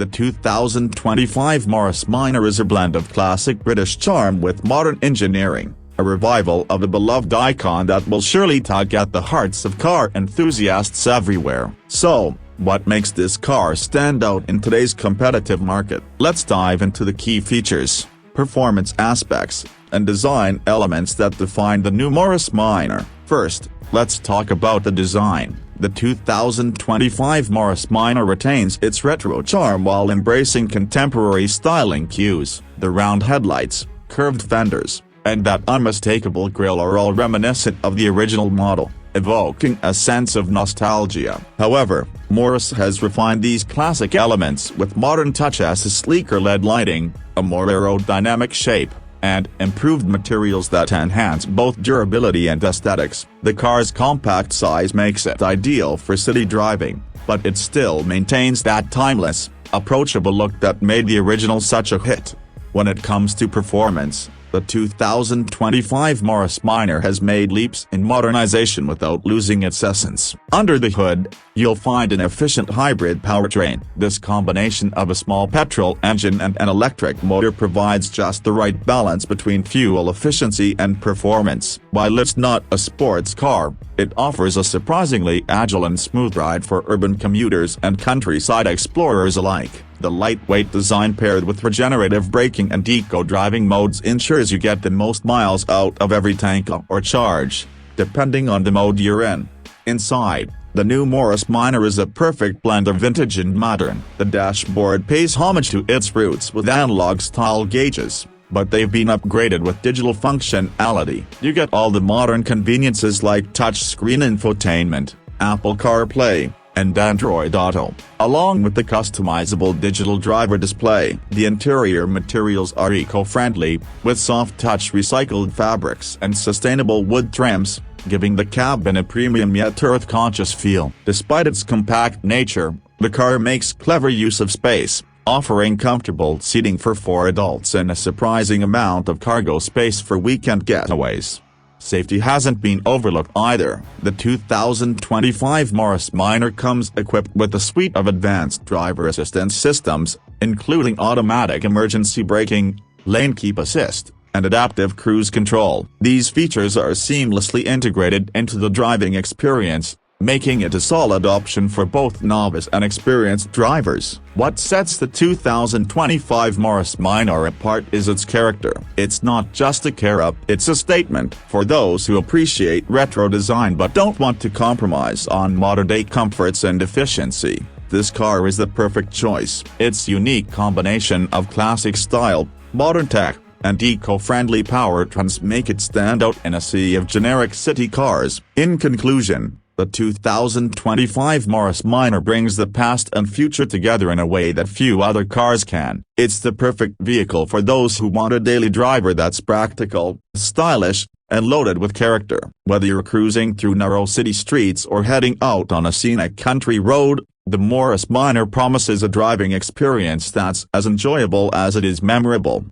The 2025 Morris Minor is a blend of classic British charm with modern engineering, a revival of a beloved icon that will surely tug at the hearts of car enthusiasts everywhere. So, what makes this car stand out in today's competitive market? Let's dive into the key features, performance aspects, and design elements that define the new Morris Minor. First, let's talk about the design. The 2025 Morris Minor retains its retro charm while embracing contemporary styling cues. The round headlights, curved fenders, and that unmistakable grille are all reminiscent of the original model, evoking a sense of nostalgia. However, Morris has refined these classic elements with modern touches: a sleeker LED lighting, a more aerodynamic shape, and improved materials that enhance both durability and aesthetics. The car's compact size makes it ideal for city driving, but it still maintains that timeless, approachable look that made the original such a hit. When it comes to performance, the 2025 Morris Minor has made leaps in modernization without losing its essence. Under the hood, you'll find an efficient hybrid powertrain. This combination of a small petrol engine and an electric motor provides just the right balance between fuel efficiency and performance. While it's not a sports car, it offers a surprisingly agile and smooth ride for urban commuters and countryside explorers alike. The lightweight design paired with regenerative braking and eco-driving modes ensures you get the most miles out of every tank or charge, depending on the mode you're in. Inside, the new Morris Minor is a perfect blend of vintage and modern. The dashboard pays homage to its roots with analog-style gauges, but they've been upgraded with digital functionality. You get all the modern conveniences like touchscreen infotainment, Apple CarPlay, and Android Auto, along with the customizable digital driver display. The interior materials are eco-friendly, with soft-touch recycled fabrics and sustainable wood trims, giving the cabin a premium yet earth-conscious feel. Despite its compact nature, the car makes clever use of space, offering comfortable seating for 4 adults and a surprising amount of cargo space for weekend getaways. Safety hasn't been overlooked either. The 2025 Morris Minor comes equipped with a suite of advanced driver assistance systems, including automatic emergency braking, lane keep assist, and adaptive cruise control. These features are seamlessly integrated into the driving experience, making it a solid option for both novice and experienced drivers. What sets the 2025 Morris Minor apart is its character. It's not just a car, it's a statement. For those who appreciate retro design but don't want to compromise on modern-day comforts and efficiency, this car is the perfect choice. Its unique combination of classic style, modern tech, and eco-friendly powertrains make it stand out in a sea of generic city cars. In conclusion, the 2025 Morris Minor brings the past and future together in a way that few other cars can. It's the perfect vehicle for those who want a daily driver that's practical, stylish, and loaded with character. Whether you're cruising through narrow city streets or heading out on a scenic country road, the Morris Minor promises a driving experience that's as enjoyable as it is memorable.